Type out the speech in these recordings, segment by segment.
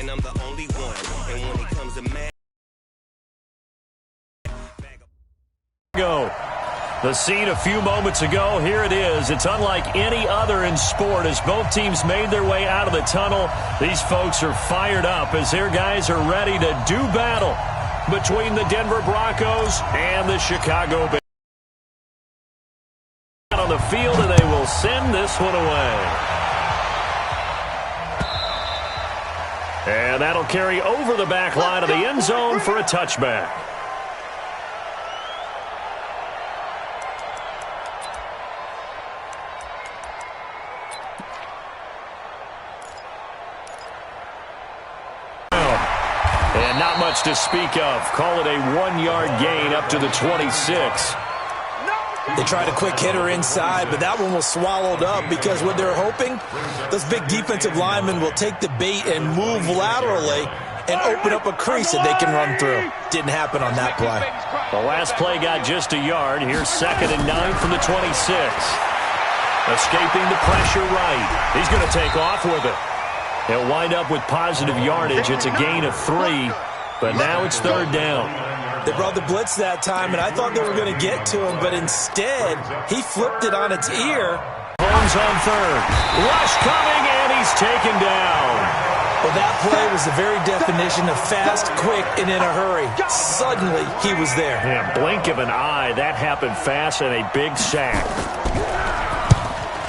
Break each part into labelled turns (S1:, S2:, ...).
S1: and I'm the only one. And when it comes to man,
S2: go. The scene a few moments ago, here it is. It's unlike any other in sport as both teams made their way out of the tunnel. These folks are fired up as their guys are ready to do battle between the Denver Broncos and the Chicago Bears. On the field, and they will send this one away. And that'll carry over the back line of the end zone for a touchback. And not much to speak of. Call it a 1-yard gain up to the 26.
S3: They tried a quick hitter inside, but that one was swallowed up because what they're hoping, those big defensive linemen will take the bait and move laterally and open up a crease that they can run through. Didn't happen on that play.
S2: The last play got just a yard. Here's 2nd and 9 from the 26. Escaping the pressure right. He's going to take off with it. He'll wind up with positive yardage. It's a gain of 3, but now it's 3rd down.
S3: They brought the blitz that time, and I thought they were going to get to him, but instead, he flipped it on its ear.
S2: Holmes on 3rd. Rush coming, and he's taken down.
S3: Well, that play was the very definition of fast, quick, and in a hurry. Suddenly, he was there.
S2: Yeah, blink of an eye. That happened fast and a big sack.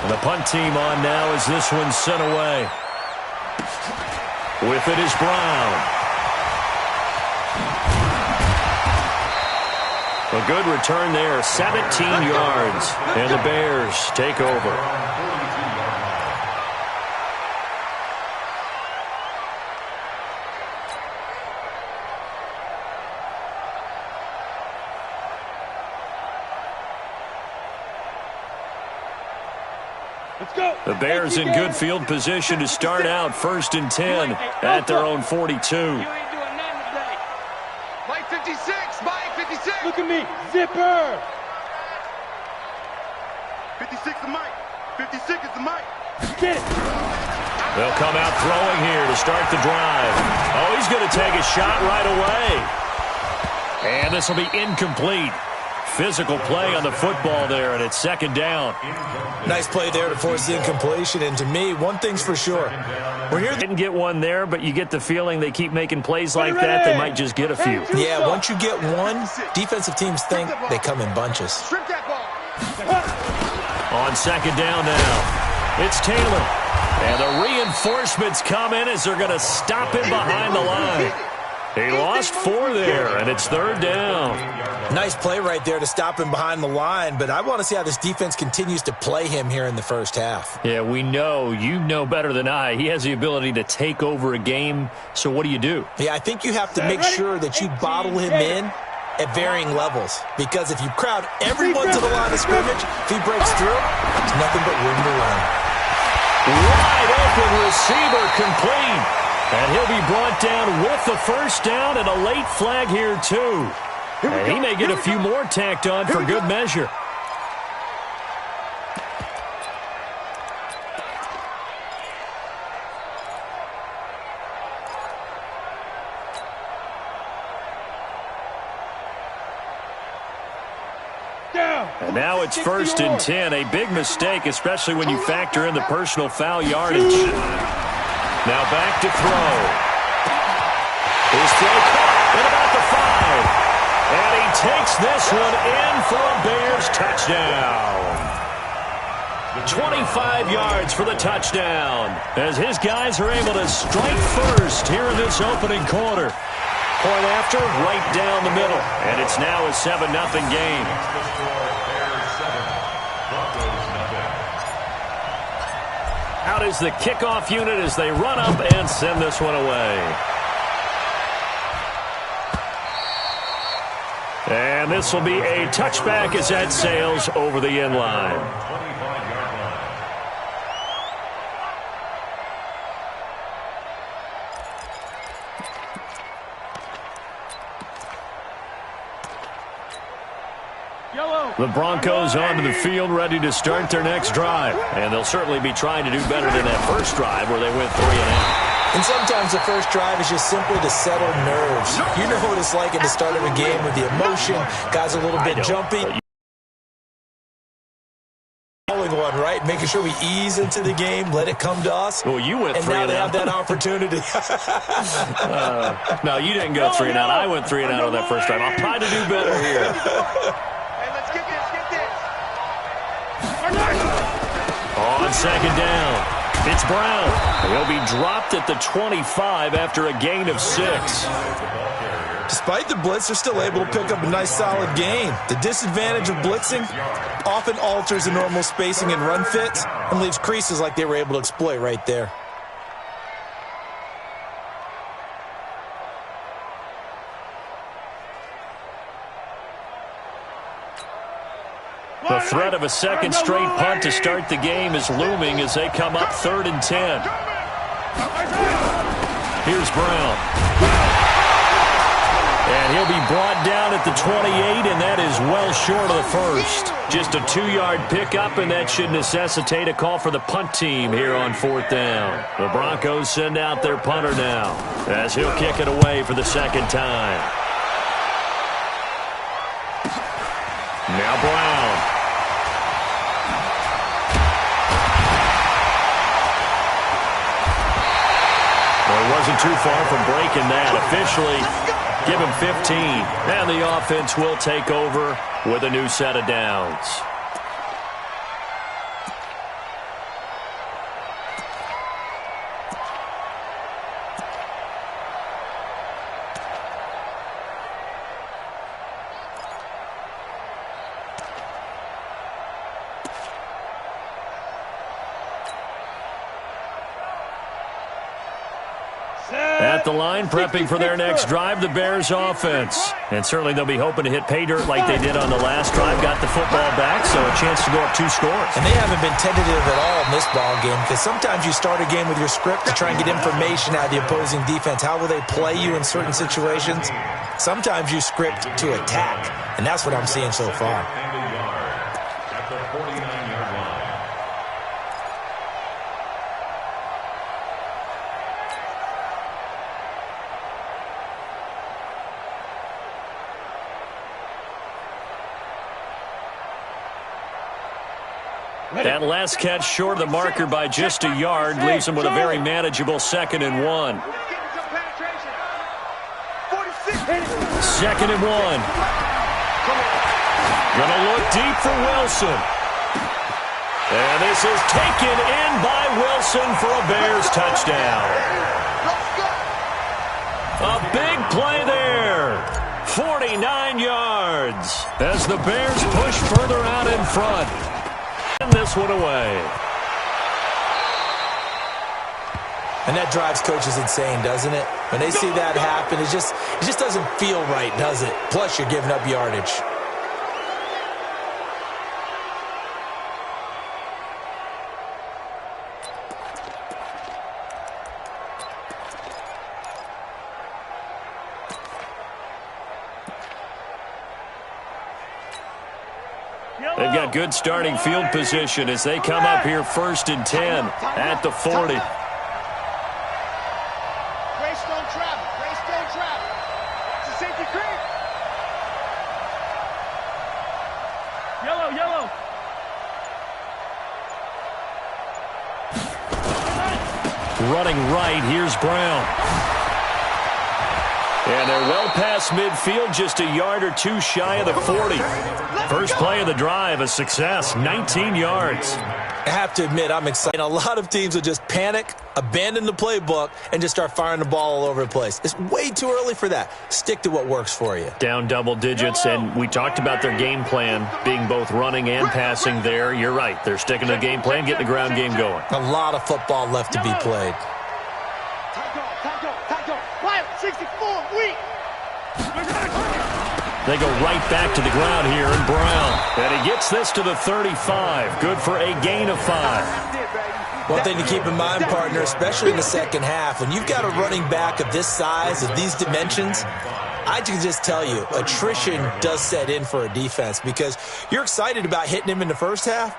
S2: And the punt team on now as this one's sent away. With it is Brown. A good return there, 17 yards, and the Bears take over.
S4: Let's go.
S2: The Bears in good field position to start out 1st and 10 at their own 42.
S4: Mike 56, Mike 56. Look at me, zipper. 56 the Mike. 56 is the Mike. Get it.
S2: They'll come out throwing here to start the drive. Oh, he's going to take a shot right away. And this will be incomplete. Physical play on the football there, and it's 2nd down.
S3: Nice play there to force the incompletion, and to me, one thing's for sure.
S2: Didn't get one there, but you get the feeling they keep making plays like that, they might just get a few.
S3: Yeah, once you get one, defensive teams think they come in bunches.
S2: On 2nd down now, it's Taylor. And the reinforcements come in as they're going to stop him behind the line. He lost 4 there, and it's 3rd down.
S3: Nice play right there to stop him behind the line, but I want to see how this defense continues to play him here in the first half.
S2: Yeah, we know. You know better than I. He has the ability to take over a game, so what do you do?
S3: Yeah, I think you have to make sure that you bottle him in at varying levels, because if you crowd everyone to the line of scrimmage, if he breaks through, there's nothing but room to run.
S2: Wide open receiver complete. And he'll be brought down with the 1st down and a late flag here, too. And he may get a few more tacked on for good measure. And now it's 1st and 10. A big mistake, especially when you factor in the personal foul yardage. Now back to throw. His throw caught at about the 5. And he takes this one in for a Bears touchdown. 25 yards for the touchdown as his guys are able to strike first here in this opening quarter. Point after, right down the middle. And it's now a 7-0 game. Out is the kickoff unit as they run up and send this one away. And this will be a touchback as that sails over the end line. The Broncos onto the field ready to start their next drive. And they'll certainly be trying to do better than that first drive where they went 3 and out.
S3: And sometimes the first drive is just simply to settle nerves. You know what it's like at the start of a game with the emotion. Guys a little bit jumpy. One, right? Making sure we ease into the game, let it come to us.
S2: Well, you went 3
S3: and
S2: and
S3: now
S2: out.
S3: they have that opportunity.
S2: No, you didn't go 3 and out. I went 3 and out on that first drive. I'll try to do better here.
S4: Hey, let's get this.
S2: On second down, it's Brown. He'll be dropped at the 25 after a gain of 6.
S3: Despite the blitz, they're still able to pick up a nice, solid gain. The disadvantage of blitzing often alters the normal spacing and run fits and leaves creases like they were able to exploit right there.
S2: The threat of a second straight punt to start the game is looming as they come up 3rd and 10. Here's Brown. And he'll be brought down at the 28, and that is well short of the first. Just a 2-yard pickup, and that should necessitate a call for the punt team here on 4th down. The Broncos send out their punter now as he'll kick it away for the second time. Now Brown. Well, he wasn't too far from breaking that. Officially, give him 15. And the offense will take over with a new set of downs. At the line, prepping for their next drive, the Bears offense. And certainly they'll be hoping to hit pay dirt like they did on the last drive. Got the football back, so a chance to go up 2 scores.
S3: And they haven't been tentative at all in this ball game because sometimes you start a game with your script to try and get information out of the opposing defense. How will they play you in certain situations? Sometimes you script to attack, and that's what I'm seeing so far.
S2: That last catch short of the marker by just a yard leaves him with a very manageable 2nd and 1. 2nd and 1. Gonna look deep for Wilson. And this is taken in by Wilson for a Bears touchdown. A big play there. 49 yards as the Bears push further out in front. And this one away.
S3: And that drives coaches insane, doesn't it? When they see that happen, it just doesn't feel right, does it? Plus, you're giving up yardage.
S2: They've got good starting field position as they come up here 1st and 10 at the 40.
S4: Grace don't travel. Grace don't travel. It's a safety creep. Yellow.
S2: Running right, here's Brown. And they're well past midfield, just a yard or 2 shy of the 40. First play of the drive, a success, 19 yards.
S3: I have to admit, I'm excited. A lot of teams will just panic, abandon the playbook, and just start firing the ball all over the place. It's way too early for that. Stick to what works for you.
S2: Down double digits, and we talked about their game plan being both running and passing there. You're right. They're sticking to the game plan, getting the ground game going.
S3: A lot of football left to be played.
S4: Time go. Quiet, 64, weak.
S2: They go right back to the ground here in Brown. And he gets this to the 35. Good for a gain of 5.
S3: One thing to keep in mind, partner, especially in the second half, when you've got a running back of this size, of these dimensions, I can just tell you, attrition does set in for a defense because you're excited about hitting him in the first half.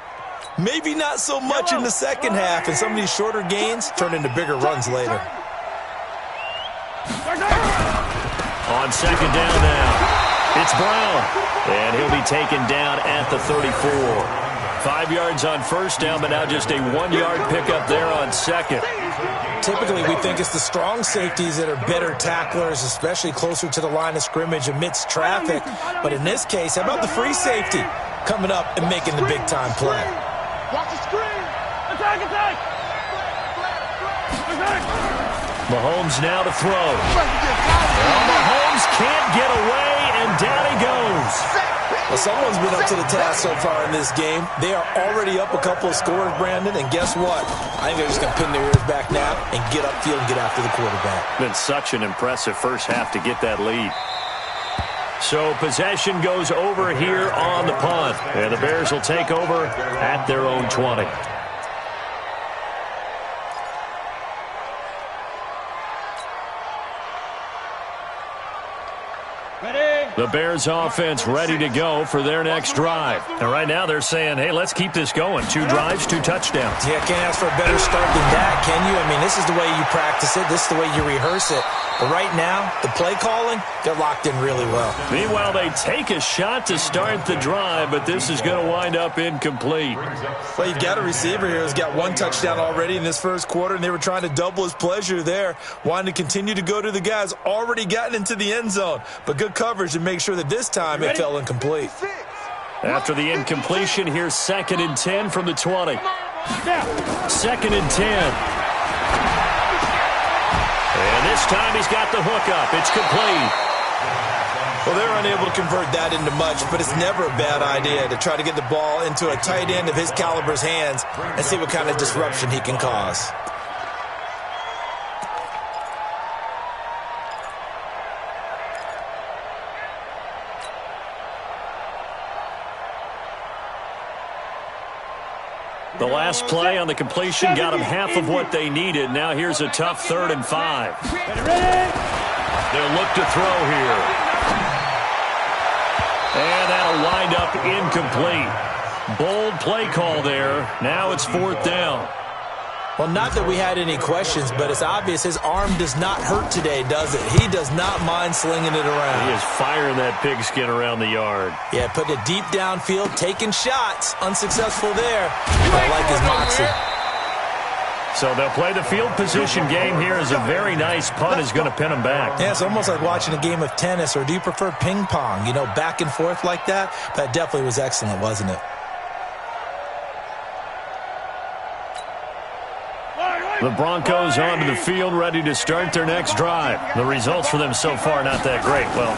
S3: Maybe not so much in the second half, and some of these shorter gains turn into bigger runs later.
S2: On second down now, it's Brown. And he'll be taken down at the 34. 5 yards on first down, but now just a 1-yard pickup there on second.
S3: Typically, we think it's the strong safeties that are better tacklers, especially closer to the line of scrimmage amidst traffic. But in this case, how about the free safety coming up and making the big-time play?
S4: Watch the screen. Attack, attack.
S2: Mahomes now to throw. Well, Mahomes can't get away, and down he goes.
S3: Well, someone's been up to the task so far in this game. They are already up a couple of scores, Brandon, and guess what? I think they're just going to pin their ears back now and get upfield and get after the quarterback.
S2: Been such an impressive first half to get that lead. So possession goes over here on the punt, and the Bears will take over at their own 20. The Bears offense ready to go for their next drive. And right now they're saying, hey, let's keep this going. 2 drives, 2 touchdowns.
S3: Yeah, can't ask for a better start than that, can you? I mean, this is the way you practice it. This is the way you rehearse it. But right now, the play calling, they're locked in really well.
S2: Meanwhile, they take a shot to start the drive, but this is going to wind up incomplete.
S3: Well, you've got a receiver here who's got 1 touchdown already in this first quarter, and they were trying to double his pleasure there, wanting to continue to go to the guys already gotten into the end zone. But good coverage to make sure that this time it fell incomplete.
S2: After the incompletion, here's 2nd and 10 from the 20. 2nd and 10. And this time he's got the hook up. It's complete.
S3: Well, they're unable to convert that into much, but it's never a bad idea to try to get the ball into a tight end of his caliber's hands and see what kind of disruption he can cause.
S2: The last play on the completion got them half of what they needed. Now here's a tough 3rd and 5. They'll look to throw here. And that'll wind up incomplete. Bold play call there. Now it's 4th down.
S3: Well, not that we had any questions, but it's obvious his arm does not hurt today, does it? He does not mind slinging it around.
S2: He is firing that pigskin around the yard.
S3: Yeah, putting it deep downfield, taking shots. Unsuccessful there. But I like his moxie.
S2: So they'll play the field position game here as a very nice punt is going to pin them back.
S3: Yeah, it's almost like watching a game of tennis, or do you prefer ping pong? You know, back and forth like that? That definitely was excellent, wasn't it?
S2: The Broncos onto the field, ready to start their next drive. The results for them so far, not that great. Well,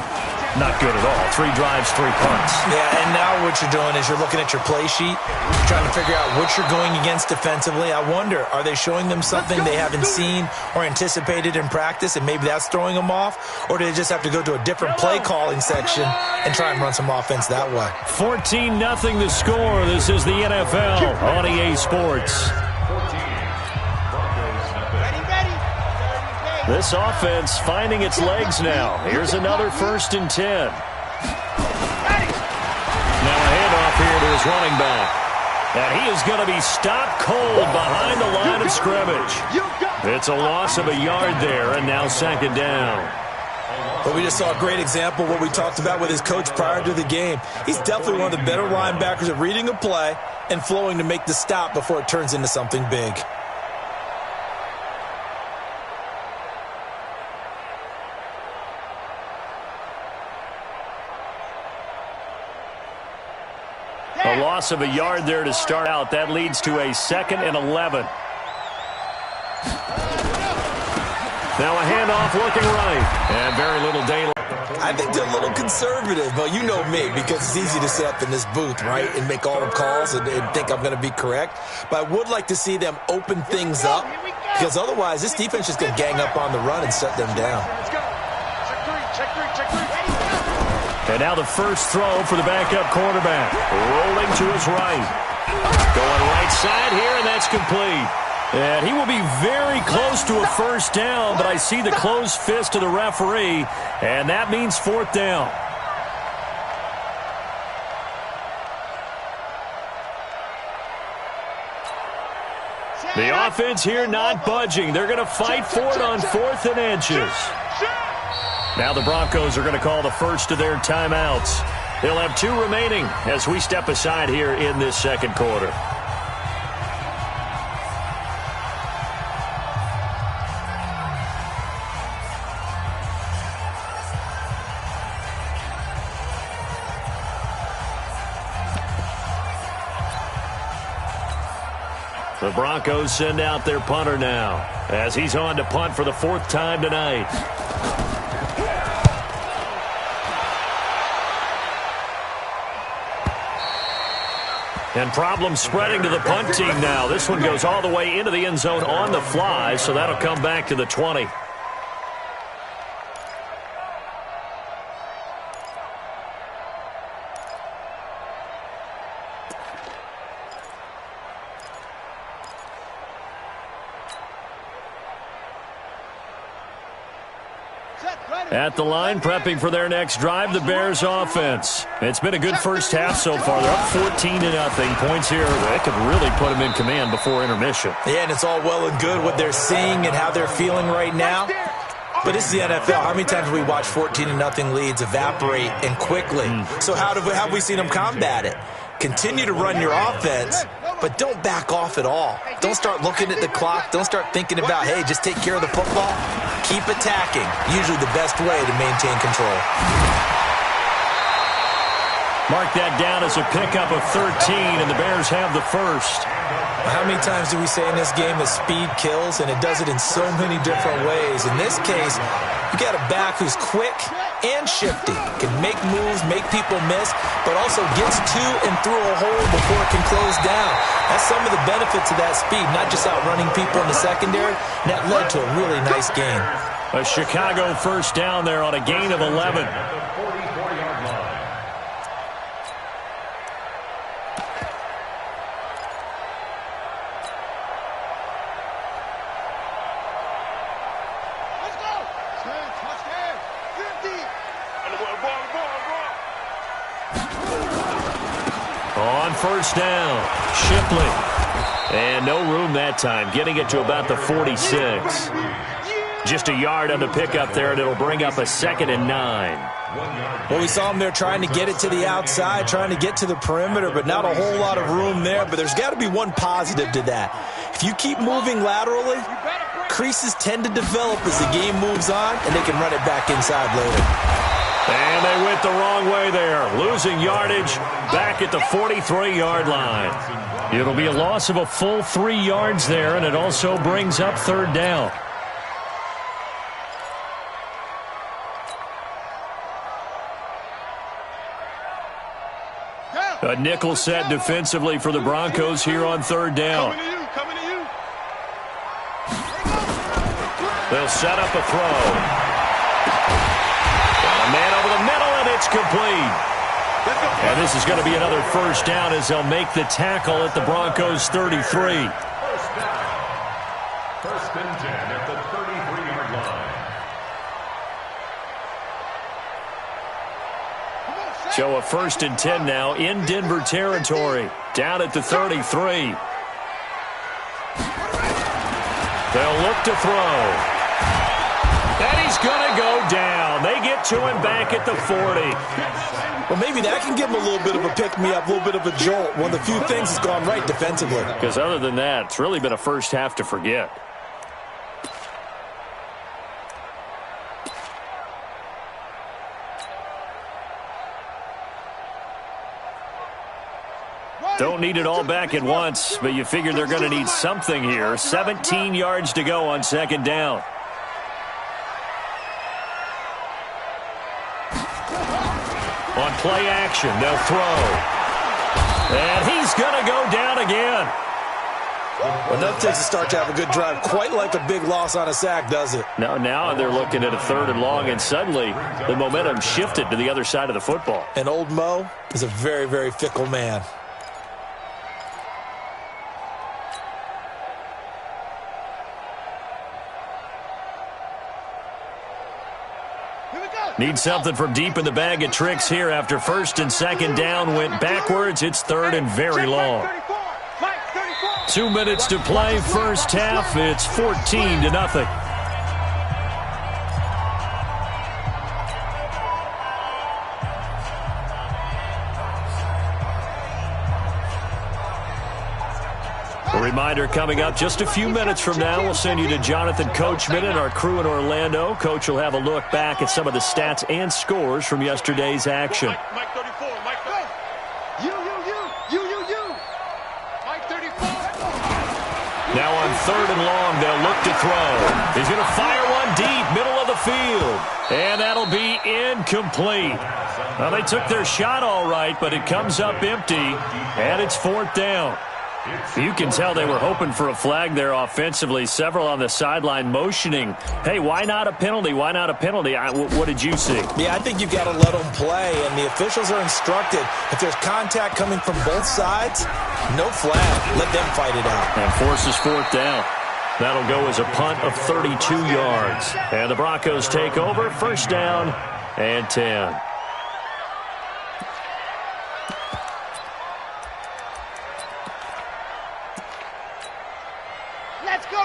S2: not good at all. 3 drives, 3 punts.
S3: Yeah, and now what you're doing is you're looking at your play sheet, trying to figure out what you're going against defensively. I wonder, are they showing them something they haven't seen or anticipated in practice, and maybe that's throwing them off? Or do they just have to go to a different play calling section and try and run some offense that way?
S2: 14-0 the score. This is the NFL on EA Sports. This offense finding its legs now. Here's another 1st and 10. Now a handoff here to his running back. And he is going to be stopped cold behind the line of scrimmage. It's a loss of a yard there, and now 2nd down.
S3: But we just saw a great example of what we talked about with his coach prior to the game. He's definitely one of the better linebackers at reading a play and flowing to make the stop before it turns into something big.
S2: A loss of a yard there to start out. That leads to a 2nd and 11. Now a handoff looking right. And very little daylight.
S3: I think they're a little conservative, but you know me, because it's easy to sit up in this booth, right, and make all the calls and think I'm going to be correct. But I would like to see them open things up, because otherwise this defense is going to gang up on the run and shut them down.
S4: Let's go. Check three.
S2: And now the first throw for the backup quarterback. Rolling to his right. Going right side here, and that's complete. And he will be very close to a first down, but I see the closed fist of the referee, and that means 4th down. The offense here not budging. They're going to fight for it on 4th and inches. Now the Broncos are going to call the first of their timeouts. They'll have 2 remaining as we step aside here in this second quarter. The Broncos send out their punter now as he's on to punt for the 4th time tonight. And problems spreading to the punt team now. This one goes all the way into the end zone on the fly, so that'll come back to the 20. At the line, prepping for their next drive, the Bears offense. It's been a good first half so far. They're up 14-0. Points here, they could really put them in command before intermission.
S3: Yeah, and it's all well and good what they're seeing and how they're feeling right now. But this is the NFL. How many times have we watched 14-0 leads evaporate and quickly? So how have we seen them combat it? Continue to run your offense, but don't back off at all. Don't start looking at the clock. Don't start thinking about, hey, just take care of the football. Keep attacking. Usually the best way to maintain control.
S2: Mark that down as a pickup of 13, and the Bears have the first.
S3: How many times do we say in this game that speed kills, and it does it in so many different ways? In this case, you got a back who's quick and shifty, can make moves, make people miss, but also gets to and through a hole before it can close down. That's some of the benefits of that speed, not just outrunning people in the secondary. And that led to a really nice game.
S2: A Chicago first down there on a gain of 11. On first down, Shipley. And no room that time, getting it to about the 46. Just a yard on the pickup there, and it'll bring up a 2nd and 9.
S3: Well, we saw him there trying to get it to the outside, trying to get to the perimeter, but not a whole lot of room there. But there's got to be one positive to that. If you keep moving laterally, creases tend to develop as the game moves on, and they can run it back inside later.
S2: And they went the wrong way there, losing yardage back at the 43-yard line. It'll be a loss of a full 3 yards there, and it also brings up 3rd down. A nickel set defensively for the Broncos here on 3rd down.
S4: Coming to you.
S2: They'll set up a throw. A man over the middle, and it's complete. And this is going to be another first down as they'll make the tackle at the Broncos' 33.
S5: First and 10 at the 33-yard line.
S2: So a 1st and 10 now in Denver territory, down at the 33. They'll look to throw. And he's going to go down. They get to him back at the 40.
S3: Well, maybe that can give him a little bit of a pick-me-up, a little bit of a jolt. One of the few things that's gone right defensively.
S2: Because other than that, it's really been a first half to forget. Don't need it all back at once, but you figure they're going to need something here. 17 yards to go on 2nd down. On play action, they'll throw. And he's going to go down again.
S3: Well, nothing takes a start to have a good drive, quite like a big loss on a sack, does it?
S2: Now they're looking at a 3rd and long, and suddenly the momentum shifted to the other side of the football.
S3: And old Mo is a very, very fickle man.
S2: Need something from deep in the bag of tricks here after 1st and 2nd down went backwards. It's 3rd and very long. 2 minutes to play, first half. It's 14-0. A reminder coming up just a few minutes from now, we'll send you to Jonathan Coachman and our crew in Orlando. Coach will have a look back at some of the stats and scores from yesterday's action.
S4: Mike 34, Mike 34. You. Mike 34.
S2: Now on 3rd and long, they'll look to throw. He's going to fire one deep, middle of the field. And that'll be incomplete. Well, they took their shot all right, but it comes up empty, and it's 4th down. You can tell they were hoping for a flag there offensively. Several on the sideline motioning, hey, why not a penalty? Why not a penalty? What did you see?
S3: Yeah, I think you've got to let them play, and the officials are instructed. If there's contact coming from both sides, no flag. Let them fight it out.
S2: And forces 4th down. That'll go as a punt of 32 yards. And the Broncos take over, 1st down and 10.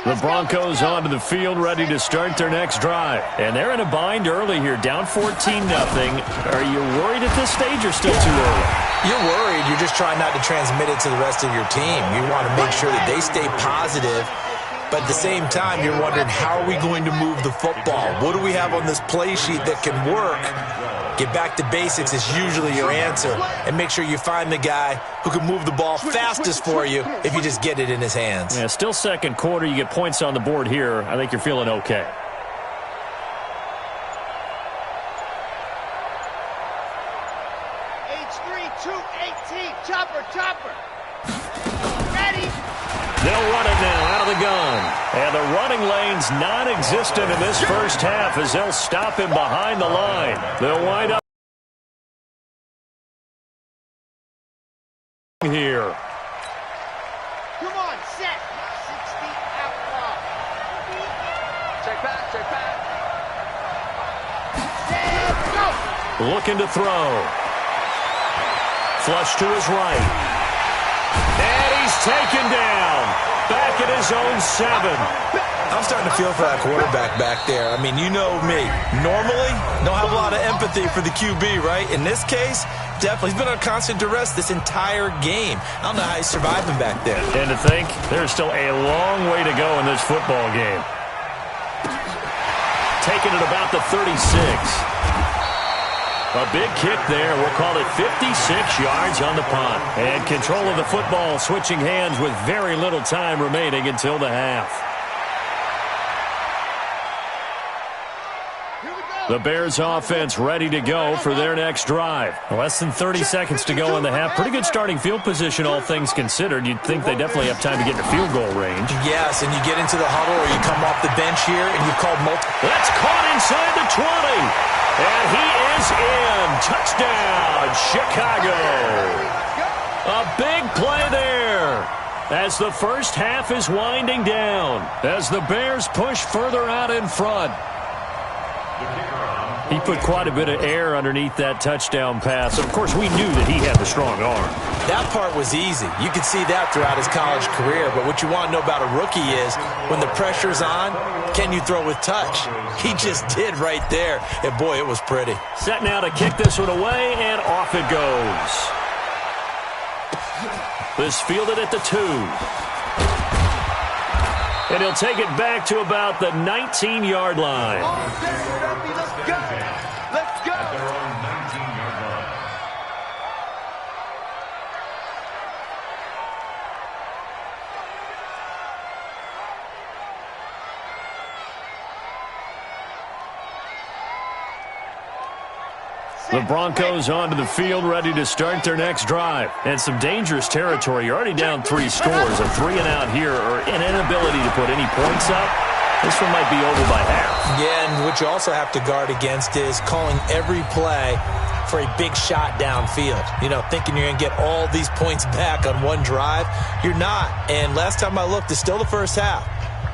S2: The Broncos onto the field, ready to start their next drive. And they're in a bind early here, down 14-0. Are you worried at this stage or still too early?
S3: You're worried. You're just trying not to transmit it to the rest of your team. You want to make sure that they stay positive. But at the same time, you're wondering, how are we going to move the football? What do we have on this play sheet that can work? Get back to basics is usually your answer. And make sure you find the guy who can move the ball fastest for you if you just get it in his hands.
S2: Yeah, still second quarter. You get points on the board here. I think you're feeling okay.
S6: H3-2-18. Chopper. Ready.
S2: They'll run it now out of the gun. And the running lane's non-existent in this first half as they'll stop him behind the line. They'll wind up here.
S6: Come on, set. 6 feet out long. Check back. Set, go.
S2: Looking to throw. Flush to his right. And he's taken down. Back at his own 7.
S3: I'm starting to feel for that quarterback back there. I mean, you know me. Normally, don't have a lot of empathy for the QB, right? In this case, definitely. He's been on constant duress this entire game. I don't know how he's surviving back there.
S2: And to think, there's still a long way to go in this football game. Taking it about the 36. A big kick there. We'll call it 56 yards on the punt. And control of the football switching hands with very little time remaining until the half. The Bears offense ready to go for their next drive. Less than 30 seconds to go in the half. Pretty good starting field position, all things considered. You'd think they definitely have time to get to field goal range.
S3: Yes, and you get into the huddle or you come off the bench here and you've called multiple.
S2: That's caught inside the 20. And he is in. Touchdown, Chicago. A big play there as the first half is winding down. As the Bears push further out in front. He put quite a bit of air underneath that touchdown pass. Of course, we knew that he had the strong arm.
S3: That part was easy. You could see that throughout his college career. But what you want to know about a rookie is when the pressure's on, can you throw with touch? He just did right there. And, boy, it was pretty.
S2: Set now to kick this one away, and off it goes. This fielded at the 2. And he'll take it back to about the 19-yard line.
S4: Let's go.
S5: At their own 19-yard line.
S2: The Broncos onto the field, ready to start their next drive. And some dangerous territory. You're already down 3 scores. A 3-and-out here, or an inability to put any points up. This one might be over by half.
S3: Yeah, and what you also have to guard against is calling every play for a big shot downfield. You know, thinking you're going to get all these points back on one drive. You're not. And last time I looked, it's still the first half.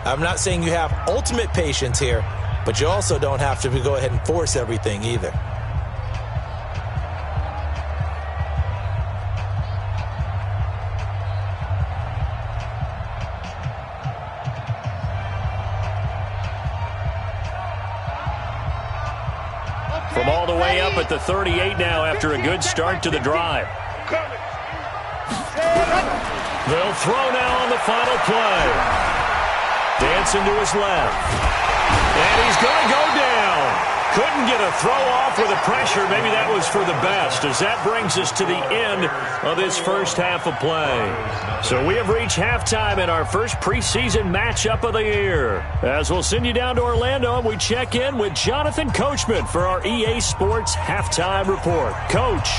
S3: I'm not saying you have ultimate patience here, but you also don't have to go ahead and force everything either.
S2: From all the way up at the 38 now after a good start to the drive. They'll throw now on the final play. Dancing to his left. And he's going to go down. Couldn't get a throw off with the pressure. Maybe that was for the best, as that brings us to the end of this first half of play. So we have reached halftime in our first preseason matchup of the year. As we'll send you down to Orlando, and we check in with Jonathan Coachman for our EA Sports Halftime Report. Coach,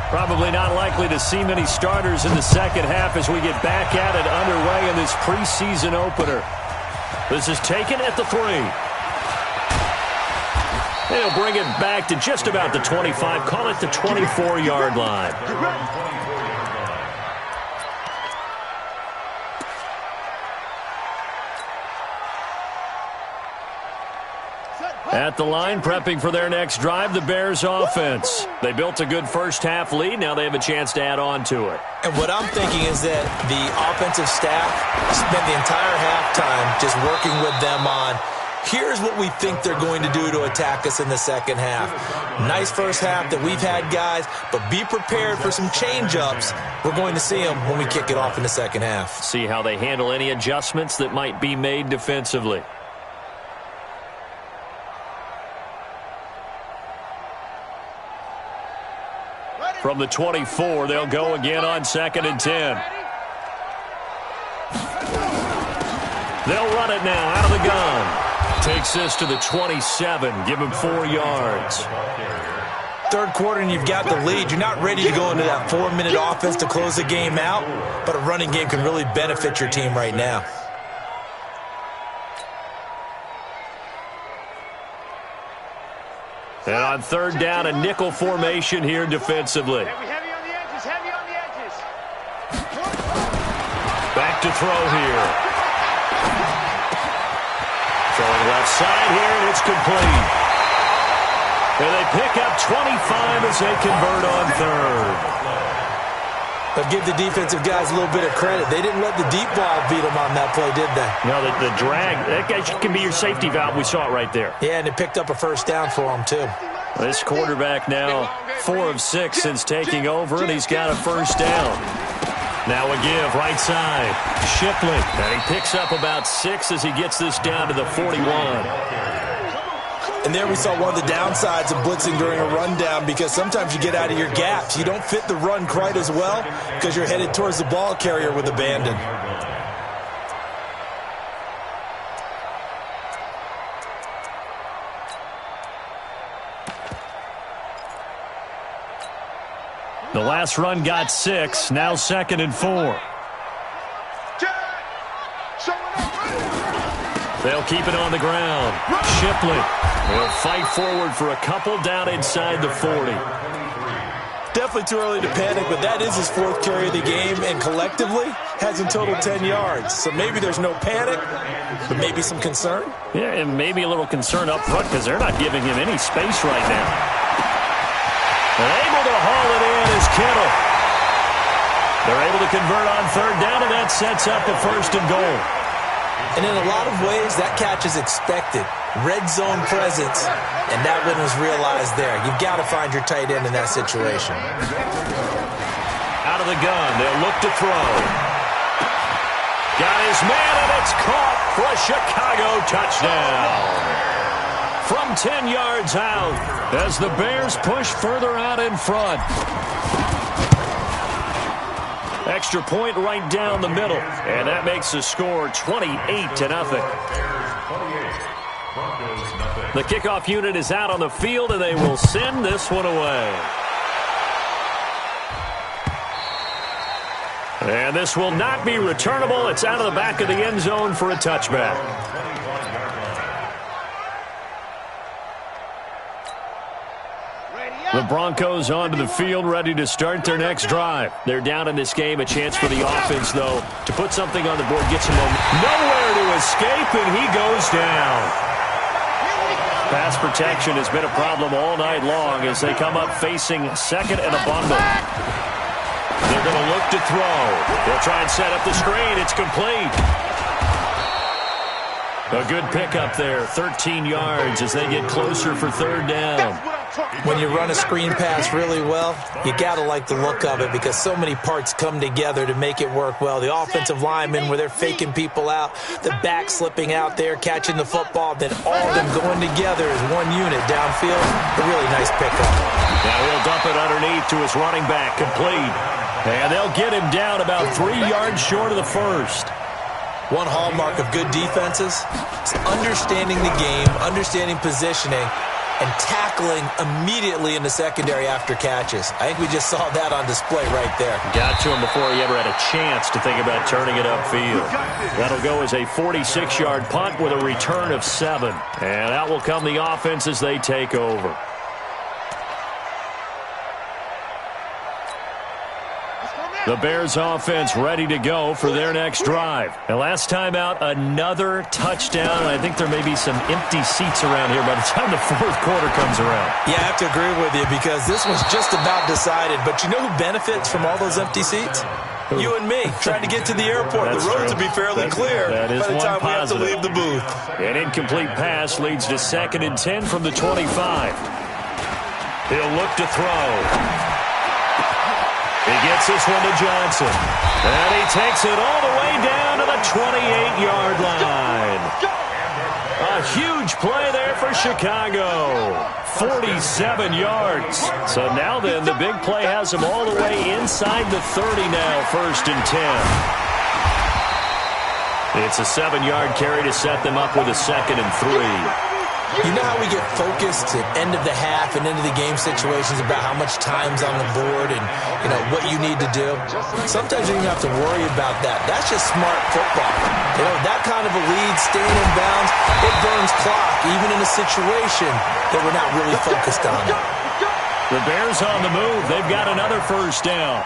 S2: probably not likely to see many starters in the second half as we get back at it underway in this preseason opener. This is taken at the 3. They'll bring it back to just about the 25, call it the 24-yard line. At the line, prepping for their next drive, the Bears offense. They built a good first-half lead. Now they have a chance to add on to it.
S3: And what I'm thinking is that the offensive staff spent the entire halftime just working with them on, here's what we think they're going to do to attack us in the second half. Nice first half that we've had, guys, but be prepared for some change-ups. We're going to see them when we kick it off in the second half.
S2: See how they handle any adjustments that might be made defensively. From the 24, they'll go again on 2nd and 10. They'll run it now out of the gun. Takes this to the 27. Give him 4 yards.
S3: Third quarter and you've got the lead. You're not ready to go into that 4-minute offense to close the game out, but a running game can really benefit your team right now.
S2: And on 3rd down, a nickel formation here defensively.
S6: Heavy on the edges, heavy on the edges.
S2: Back to throw here. Throwing left side here, and it's complete. And they pick up 25 as they convert on 3rd.
S3: But give the defensive guys a little bit of credit. They didn't let the deep ball beat them on that play, did they?
S2: No, the drag, that can be your safety valve. We saw it right there.
S3: Yeah, and it picked up a first down for them, too.
S2: This quarterback now 4 of 6 since taking over, and he's got a first down. Now a give, right side. Shipley, and he picks up about 6 as he gets this down to the 41.
S3: And there we saw one of the downsides of blitzing during a rundown, because sometimes you get out of your gaps. You don't fit the run quite as well because you're headed towards the ball carrier with abandon.
S2: The last run got 6, now 2nd and 4. They'll keep it on the ground. Shipley will fight forward for a couple down inside the 40.
S3: Definitely too early to panic, but that is his 4th carry of the game, and collectively has in total 10 yards. So maybe there's no panic, but maybe some concern.
S2: Yeah, and maybe a little concern up front because they're not giving him any space right now. And able to haul it in is Kittle. They're able to convert on 3rd down, and that sets up a 1st and goal.
S3: And in a lot of ways, that catch is expected. Red zone presence, and that one was realized there. You've got to find your tight end in that situation.
S2: Out of the gun, they'll look to throw. Got his man, and it's caught for a Chicago touchdown. From 10 yards out, as the Bears push further out in front. Extra point right down the middle, and that makes the score 28-0. The kickoff unit is out on the field, and they will send this one away. And this will not be returnable. It's out of the back of the end zone for a touchback. The Broncos onto the field, ready to start their next drive. They're down in this game. A chance for the offense, though, to put something on the board. Gets him nowhere to escape, and he goes down. Pass protection has been a problem all night long as they come up facing 2nd and a bundle. They're going to look to throw. They'll try and set up the screen. It's complete. A good pickup there, 13 yards as they get closer for third down.
S3: When you run a screen pass really well, you got to like the look of it because so many parts come together to make it work well. The offensive linemen, where they're faking people out, the back slipping out there, catching the football, then all of them going together as one unit downfield. A really nice pickup.
S2: Now he'll dump it underneath to his running back, complete. And they'll get him down about 3 yards short of the first.
S3: One hallmark of good defenses is understanding the game, understanding positioning, and tackling immediately in the secondary after catches. I think we just saw that on display right there.
S2: Got to him before he ever had a chance to think about turning it upfield. That'll go as a 46-yard punt with a return of 7. And out will come the offense as they take over. The Bears offense ready to go for their next drive. And last time out, another touchdown. I think there may be some empty seats around here by the time the fourth quarter comes around.
S3: Yeah, I have to agree with you because this one's just about decided. But you know who benefits from all those empty seats? You and me, trying to get to the airport. The roads will be fairly clear by the time we have to leave the booth.
S2: An incomplete pass leads to 2nd and 10 from the 25. He'll look to throw. He gets this one to Johnson. And he takes it all the way down to the 28-yard line. A huge play there for Chicago. 47 yards. So now then, the big play has him all the way inside the 30 now, 1st and 10. It's a 7-yard carry to set them up with a 2nd and 3.
S3: You know how we get focused at end of the half and into the game situations about how much time's on the board and, you know, what you need to do? Sometimes you don't even have to worry about that. That's just smart football. You know, that kind of a lead, staying in bounds, it burns clock, even in a situation that we're not really focused on.
S2: The Bears on the move. They've got another first down.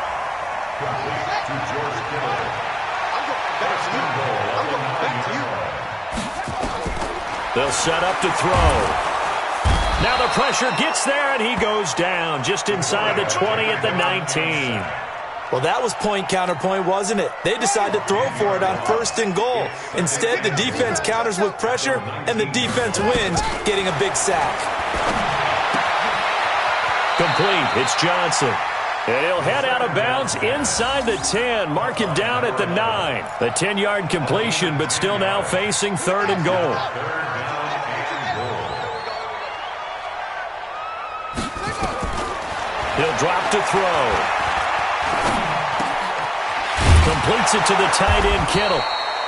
S2: They'll set up to throw. Now the pressure gets there, and he goes down just inside the 20 at the 19.
S3: Well, that was point counterpoint, wasn't it? They decided to throw for it on 1st and goal. Instead, the defense counters with pressure, and the defense wins, getting a big sack.
S2: Complete. It's Johnson. And he'll head out of bounds inside the 10. Mark him down at the 9. The 10-yard completion, but still now facing 3rd and goal. He'll drop to throw. Completes it to the tight end, Kittle.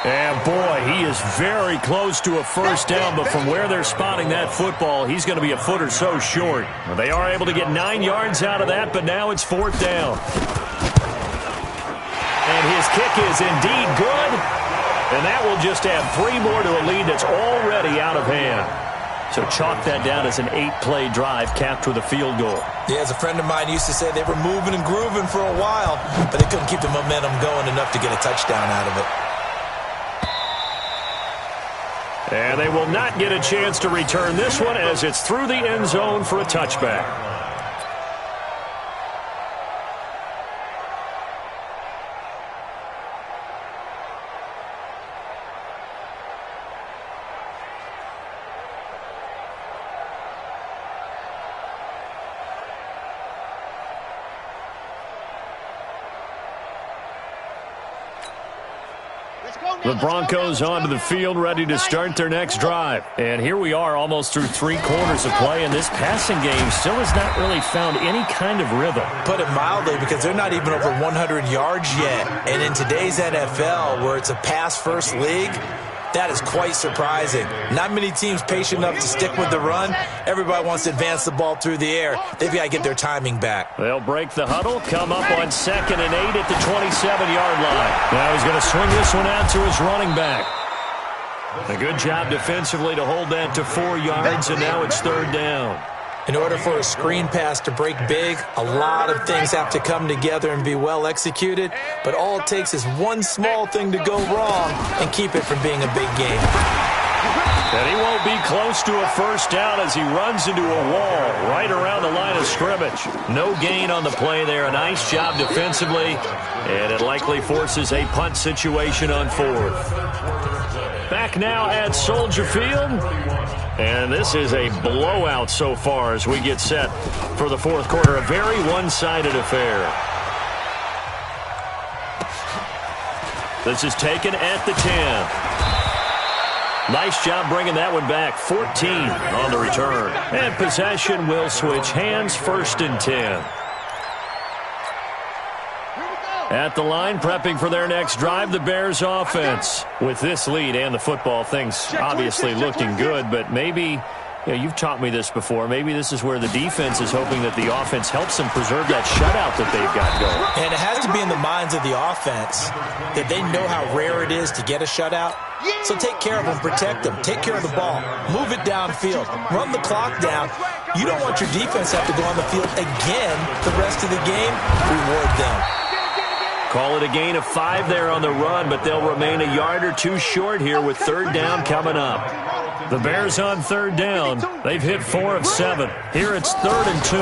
S2: And, boy, he is very close to a first down, but from where they're spotting that football, he's going to be a foot or so short. They are able to get 9 yards out of that, but now it's 4th down. And his kick is indeed good, and that will just add 3 more to a lead that's already out of hand. So chalk that down as an 8-play drive capped with a field goal.
S3: Yeah, as a friend of mine used to say, they were moving and grooving for a while, but they couldn't keep the momentum going enough to get a touchdown out of it.
S2: And they will not get a chance to return this one as it's through the end zone for a touchback. The Broncos onto the field, ready to start their next drive. And here we are almost through 3 quarters of play, and this passing game still has not really found any kind of rhythm.
S3: Put it mildly, because they're not even over 100 yards yet. And in today's NFL, where it's a pass-first league, that is quite surprising. Not many teams patient enough to stick with the run. Everybody wants to advance the ball through the air. They've got to get their timing back.
S2: They'll break the huddle, come up on 2nd and 8 at the 27-yard line. Now he's going to swing this one out to his running back. A good job defensively to hold that to 4 yards, and now it's 3rd down.
S3: In order for a screen pass to break big, a lot of things have to come together and be well executed, but all it takes is one small thing to go wrong and keep it from being a big game.
S2: And he won't be close to a first down as he runs into a wall right around the line of scrimmage. No gain on the play there. A nice job defensively, and it likely forces a punt situation on 4th. Back back now at Soldier Field. And this is a blowout so far as we get set for the fourth quarter. A very one-sided affair. This is taken at the 10. Nice job bringing that one back. 14 on the return. And possession will switch hands, 1st and 10. At the line, prepping for their next drive, the Bears offense. With this lead and the football, things obviously looking good, but maybe, you've taught me this before, maybe this is where the defense is hoping that the offense helps them preserve that shutout that they've got going.
S3: And it has to be in the minds of the offense that they know how rare it is to get a shutout. So take care of them, protect them, take care of the ball, move it downfield, run the clock down. You don't want your defense to have to go on the field again the rest of the game. Reward them.
S2: Call it a gain of 5 there on the run, but they'll remain a yard or 2 short here with 3rd down coming up. The Bears on 3rd down. They've hit 4 of 7. Here it's 3rd and 2.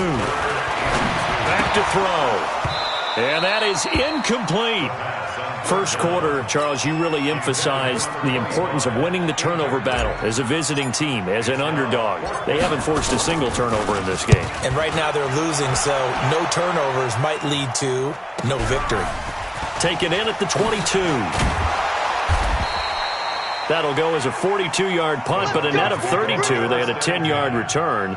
S2: Back to throw. And that is incomplete. First quarter, Charles, you really emphasized the importance of winning the turnover battle as a visiting team, as an underdog. They haven't forced a single turnover in this game.
S3: And right now they're losing, so no turnovers might lead to no victory.
S2: Taken in at the 22. That'll go as a 42-yard punt, but a net of 32. They had a 10-yard return.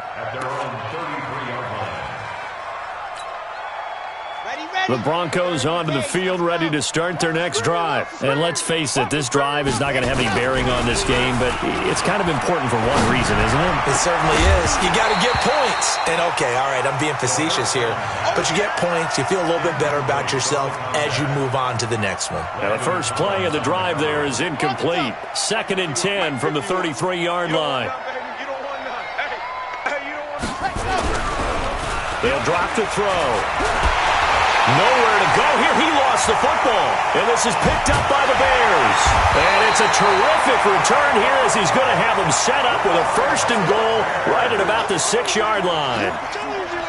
S2: The Broncos onto the field, ready to start their next drive. And let's face it, this drive is not going to have any bearing on this game, but it's kind of important for one reason, isn't it?
S3: It certainly is. You got to get points. And, okay, all right, I'm being facetious here. But you get points, you feel a little bit better about yourself as you move on to the next one.
S2: Now, the first play of the drive there is incomplete. 2nd and 10 from the 33-yard line. They'll drop the throw. Nowhere to go here. He lost the football. And this is picked up by the Bears. And it's a terrific return here as he's going to have them set up with a 1st and goal right at about the 6-yard line.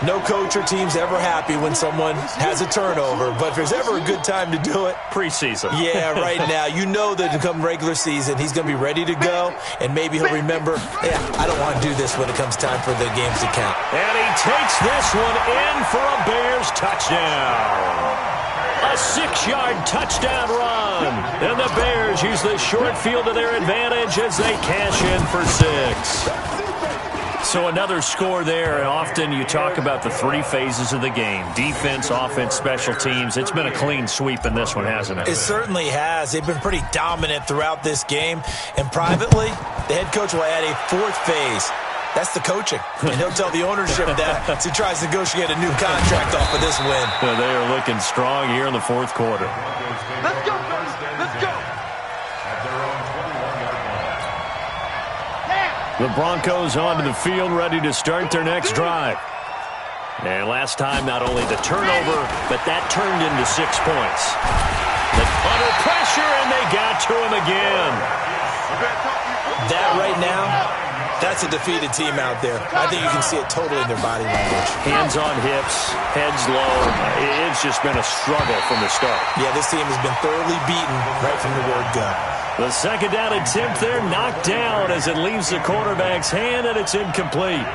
S3: No coach or team's ever happy when someone has a turnover, but if there's ever a good time to do it,
S2: preseason.
S3: Yeah, right now. You know that come regular season, he's going to be ready to go, and maybe he'll remember, I don't want to do this when it comes time for the games to count.
S2: And he takes this one in for a Bears touchdown. A 6-yard touchdown run. And the Bears use the short field to their advantage as they cash in for 6. So another score there, and often you talk about the 3 phases of the game. Defense, offense, special teams. It's been a clean sweep in this one, hasn't it?
S3: It certainly has. They've been pretty dominant throughout this game. And privately, the head coach will add a 4th phase. That's the coaching. And he'll tell the ownership that as he tries to negotiate a new contract off of this win.
S2: They are looking strong here in the 4th quarter.
S4: Let's go, guys. Let's go.
S2: The Broncos onto the field, ready to start their next drive. And last time, not only the turnover, but that turned into 6 points. Under pressure, and they got to him again.
S3: That right now, that's a defeated team out there. I think you can see it totally in their body language.
S2: Hands on hips, heads low. It's just been a struggle from the start.
S3: Yeah, this team has been thoroughly beaten right from the word go.
S2: The 2nd down attempt there knocked down as it leaves the quarterback's hand, and it's incomplete.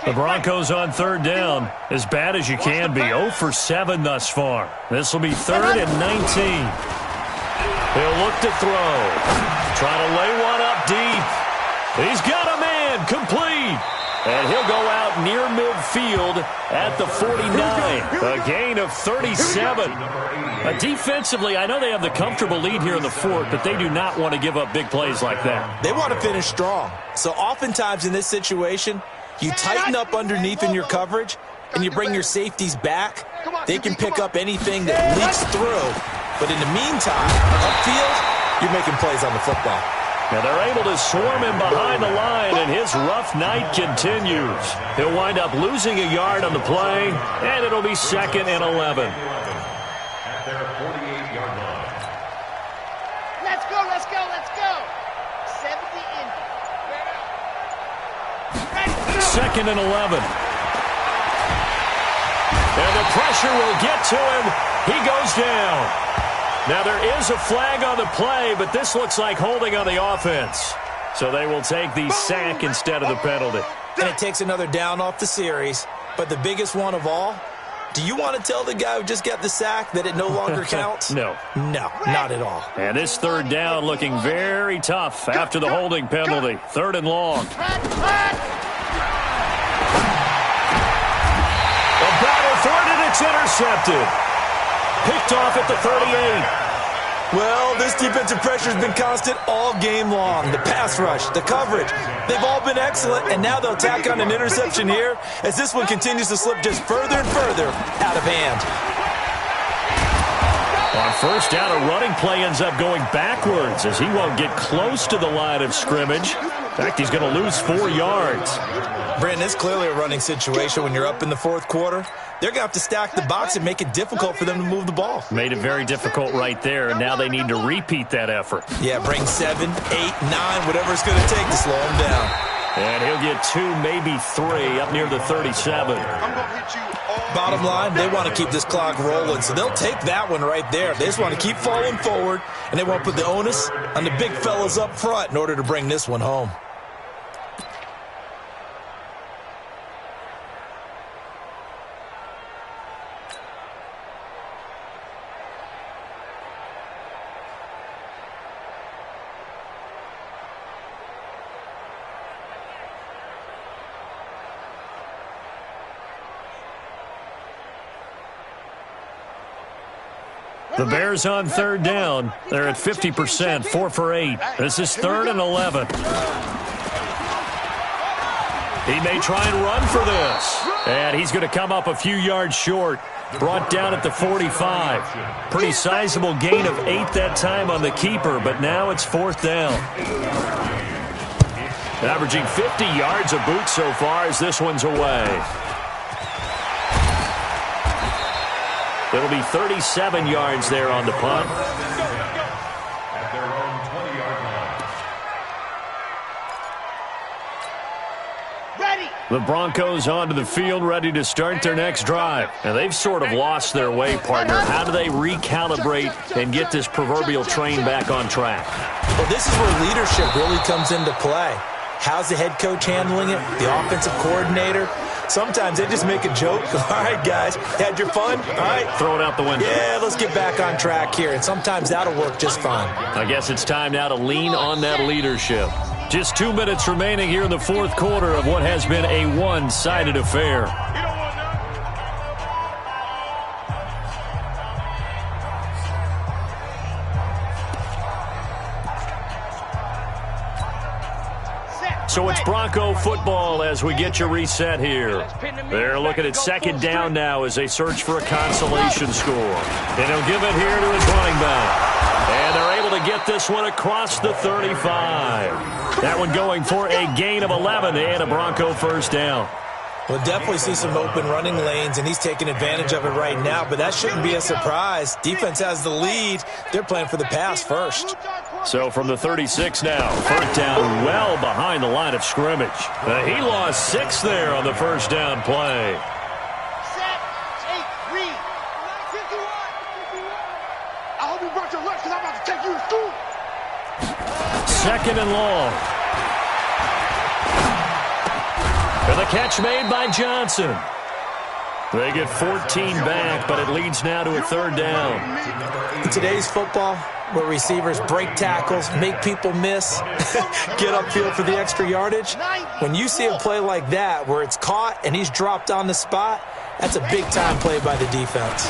S2: The Broncos on 3rd down, as bad as you can be. 0 for 7 thus far. This will be 3rd and 19. He'll look to throw. Try to lay one up deep. He's got a man. Complete. And he'll go out near midfield at the 49. A gain of 37. Defensively, I know they have the comfortable lead here in the 4th, but they do not want to give up big plays like that.
S3: They want to finish strong. So oftentimes in this situation, you tighten up underneath in your coverage, and you bring your safeties back. They can pick up anything that leaks through. But in the meantime, upfield, you're making plays on the football.
S2: Now they're able to swarm him behind the line, and his rough night continues. He'll wind up losing a yard on the play, and it'll be 2nd and 11.
S5: At their 48-yard line.
S6: Let's go, let's go, let's go. 70 in.
S2: 2nd and 11. And the pressure will get to him. He goes down. Now, there is a flag on the play, but this looks like holding on the offense. So they will take the sack instead of the penalty.
S3: And it takes another down off the series. But the biggest one of all, do you want to tell the guy who just got the sack that it no longer counts?
S2: No.
S3: No, not at all.
S2: And this third down looking very tough after the holding penalty. 3rd and long. A battle for it, and it's intercepted. Picked off at the 38.
S3: Well, this defensive pressure has been constant all game long. The pass rush, the coverage, they've all been excellent, and now they'll tack on an interception here as this one continues to slip just further and further out of hand.
S2: On first down, a running play ends up going backwards as he won't get close to the line of scrimmage. In fact, he's going to lose 4 yards.
S3: Brandon, it's clearly a running situation when you're up in the 4th quarter. They're going to have to stack the box and make it difficult for them to move the ball.
S2: Made it very difficult right there, and now they need to repeat that effort.
S3: Yeah, bring 7, 8, 9, whatever it's going to take to slow him down.
S2: And he'll get 2, maybe 3, up near the 37.
S3: Bottom line, they want to keep this clock rolling, so they'll take that one right there. They just want to keep falling forward, and they want to put the onus on the big fellas up front in order to bring this one home.
S2: The Bears on 3rd down. They're at 50%, 4 for 8. This is 3rd and 11. He may try and run for this. And he's going to come up a few yards short. Brought down at the 45. Pretty sizable gain of 8 that time on the keeper, but now it's 4th down. Averaging 50 yards a boot so far as this one's away. It'll be 37 yards there on the punt.
S5: At their own 20-yard line.
S6: Ready.
S2: The Broncos onto the field, ready to start their next drive. And they've sort of lost their way, partner. How do they recalibrate and get this proverbial train back on track?
S3: Well, this is where leadership really comes into play. How's the head coach handling it? The offensive coordinator? Sometimes they just make a joke. All right, guys, had your fun? All right.
S2: Throw it out the window.
S3: Yeah, let's get back on track here. And sometimes that'll work just fine.
S2: I guess it's time now to lean on that leadership. Just 2 minutes remaining here in the 4th quarter of what has been a one-sided affair. So it's Bronco football as we get you reset here. They're looking at 2nd down now as they search for a consolation score. And he'll give it here to his running back. And they're able to get this one across the 35. That one going for a gain of 11 and a Bronco 1st down.
S3: We'll definitely see some open running lanes, and he's taking advantage of it right now, but that shouldn't be a surprise. Defense has the lead. They're playing for the pass first.
S2: So from the 36 now, 3rd down well behind the line of scrimmage. He lost 6 there on the 1st down play.
S6: Set. Take 3. I hope you brought your lunch because I'm about to take you to school.
S2: 2nd and long. And the catch made by Johnson. They get 14 back, but it leads now to a 3rd down.
S3: In today's football, where receivers break tackles, make people miss, get upfield for the extra yardage, when you see a play like that where it's caught and he's dropped on the spot, that's a big-time play by the defense.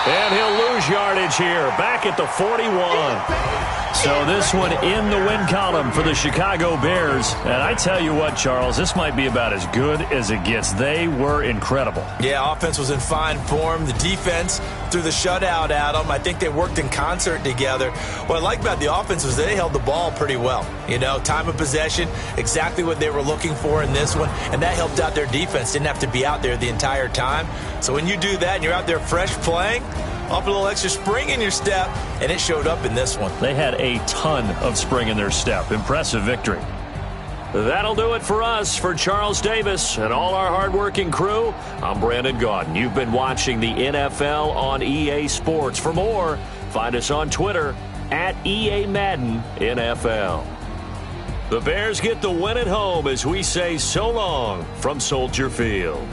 S2: And he'll lose yardage here, back at the 41. So this one in the win column for the Chicago Bears. And I tell you what, Charles, this might be about as good as it gets. They were incredible.
S3: Yeah, offense was in fine form. The defense threw the shutout at them. I think they worked in concert together. What I like about the offense was they held the ball pretty well. You know, time of possession, exactly what they were looking for in this one. And that helped out their defense. Didn't have to be out there the entire time. So when you do that and you're out there fresh playing, up a little extra spring in your step, and it showed up in this one.
S2: They had a ton of spring in their step. Impressive victory. That'll do it for us. For Charles Davis and all our hardworking crew, I'm Brandon Gaudin. You've been watching the NFL on EA Sports. For more, find us on Twitter at EA Madden NFL. The Bears get the win at home as we say so long from Soldier Field.